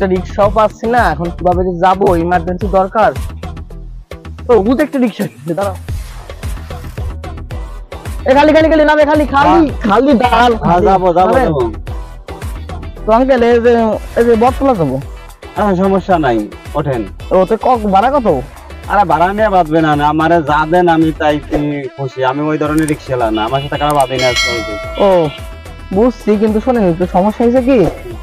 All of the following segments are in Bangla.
একটা রিক্সাও পাচ্ছি না, এখন কিভাবে যে যাবো, ইমার্জেন্সি দরকার। তো বুঝ একটা রিক্সা দাঁড়া, খালি খালি খালি নামে, খালি খালি খালি দাঁড়াল। যাবো যাবো যাবো। তো আঙ্কেল এই যে বটতলা যাবো। সমস্যা নাই, ওঠেন। ও তো ভাড়া কত? আরে ভাড়া নিয়ে বাঁধবে না, আমারে যা দেন আমি তাই খুশি। আমি ওই ধরনের রিক্সা না, আমার সাথে কারো বাঁধি না। ও বুঝছি, কিন্তু শোনেন একটু সমস্যা হয়েছে কি,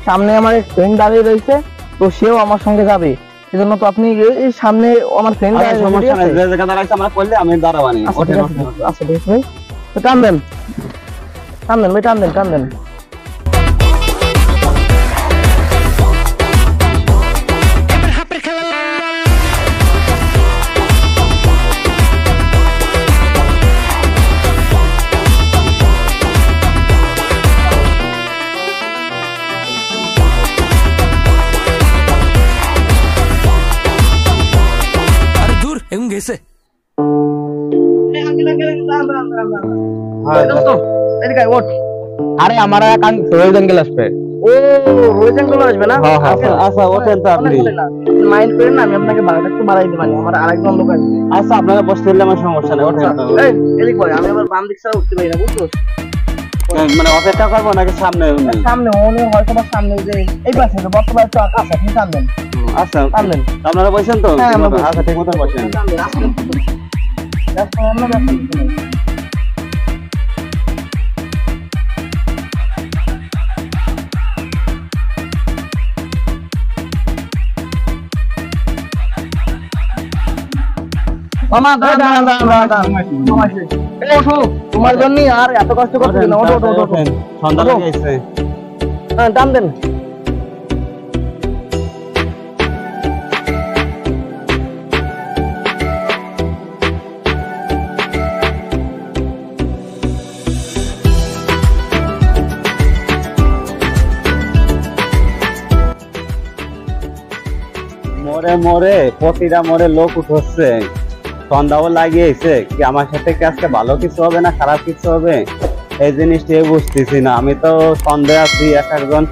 সামনে আমার এক ফ্রেন্ড দাঁড়িয়ে রয়েছে, তো সেও আমার সঙ্গে যাবে, সেজন্য তো আপনি এই সামনে আমার ফ্রেন্ড দাঁড়িয়ে সমস্যা নাই, যে জায়গা দাঁড়াইছে আমরা করলে আমি দাঁড়াবানি। ওঠেন আচ্ছা ঠিক আছে ভাই, তো টান দেন ভাই, টান দেন। গেছে আরে আমার রোজ অ্যাঙ্গেল আসবে। ও রোজ অ্যাঙ্গেল আসবে না? আচ্ছা ওঠেন তো আপনি, মাইন্ড করেন না, আমি আপনাকে ভাড়াটা একটু বাড়াই দিতে পারি, আমার আরেকজন লোক আসবে। আচ্ছা আপনারা বসতে হলে আমার সমস্যা নেই, ওঠেন তো। এদিক ভাই, আমি আবার বাম দিক ছাড়া উঠতে পারি না, বুঝছো? মানে অপেক্ষা করবো নাকি সামনে? সামনে মনে হয়তো বা সামনে যে এই পাশে তো বর্তমানে একটু আকাশ, আপনি টান দেন। আচ্ছা টান দেন, আপনারা বসেন তো? হ্যাঁ, আমরা বসি। আচ্ছা ঠিক মতো বসেন। টান দেন, আসলে ব্যস্ত হন না, ব্যস্ত কিছু নেই। মামা তোমার জন্য আর এত কষ্ট করতে না, ওঠো ওঠো ওঠো, সন্ধ্যা লেগে গেছে। হ্যাঁ টান দেন। মোরে মোরে প্রতিটা মোরে লোক উঠছে, সন্ধ্যাও লাগিয়েছে কি আমার সাথে কি আজকে ভালো কিছু হবে না খারাপ কিছু হবে, এই জিনিসটা বুঝতেছি না। আমি তো সন্দেহ আছি একজন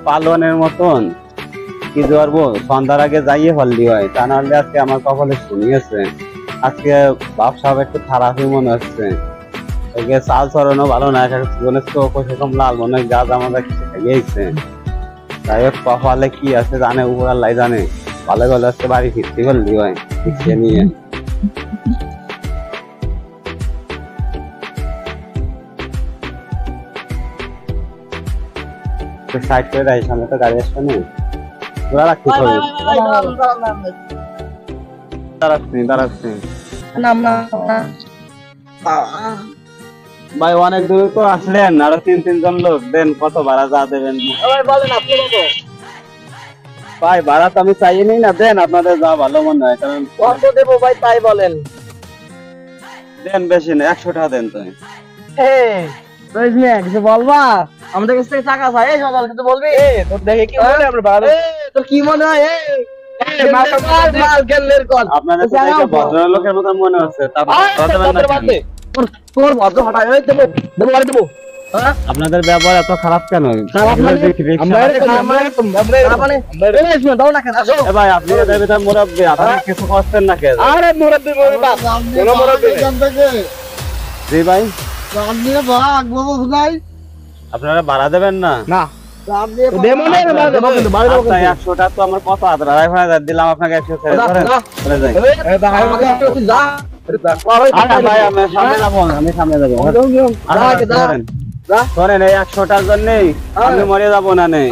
পালনের মতন, কি করবো, সন্ধ্যার আগে যাইয়ে ফেললি হয়, তা নাহলে আজকে আমার কপালে শুনিয়েছে। আজকে ব্যবসা একটু খারাপই মনে হচ্ছে, চাল চরণও ভালো না, জীবনের চোখ সেরকম লাল মনে হয়, গাছ আমাদের কিছু খেয়েছে। যাই হোক কপালে কি আছে জানে, উপর আল্লাহ জানে। ভালো ভালো আজকে বাড়ি ফিরতে পারলি হয় রিক্সা নিয়ে। সাইড করে রাখি, সামনে তো গাড়ি আসবে না, ওরা রাখতে হবে। দাঁড়াচ্ছি ভাই, অনেক দূর তো আসলেন, আরো তিনজন লোক দেন, কত ভাড়া যা দেবেন ভাই? ভাড়া তো আমি চাইনি না, দেন আপনাদের যা ভালো মনে হয়। কারণ কত দেবো ভাই তাই বলেন। দেন বেশি না, 100 টাকা দেন। তো কিছু বলবা, আমাদের কাছ থেকে টাকা চাই, এই সকাল কিছু বলবি? তোর দেখে কি মনে হয় আমরা ভাড়া, তোর কি মনে হয়? আপনাদের ভদ্রলোকের মতো মনে হচ্ছে, আপনাদের ব্যবহার এত খারাপ কেন? ভাই আপনি মুরব্বী, আপনারা কিছু করছেন না কেন? জি ভাই, আপনারা ভাড়া দেবেন না? 100টা তো আমার কত হাজার দিলাম আপনাকে, 100 ছেড়ে ভাই আমি সামনে যাবো, শোনেন, এই 100টার জন্যই আমি মরে যাবো না নেই,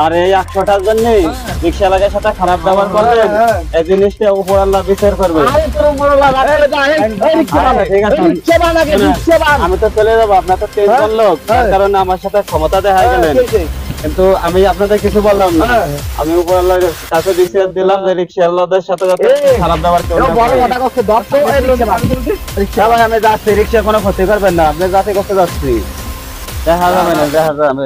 আর এই 100টার জন্যই রিক্সা লাগার সাথে খারাপ ব্যবহার করবেন, এই জিনিসটা উপর আল্লাহ বিচার করবে। আমি তো চলে যাবো, আপনার তো 3জন লোক, কারণ আমার সাথে ক্ষমতা দেখা গেলেন, কিন্তু আমি আপনাদের কিছু বললাম না। আমি উপর আল্লাহর কাছে বিশ্বাস দিলাম যে রিক্সাওয়ালাদের সাথে খারাপ ব্যবহার করবেন। ভাই আমি যাচ্ছি, রিক্সা কোনো ক্ষতি করবেন না, আপনি যাতে করতে যাচ্ছি, দেখা যাবে না, দেখা যাবে।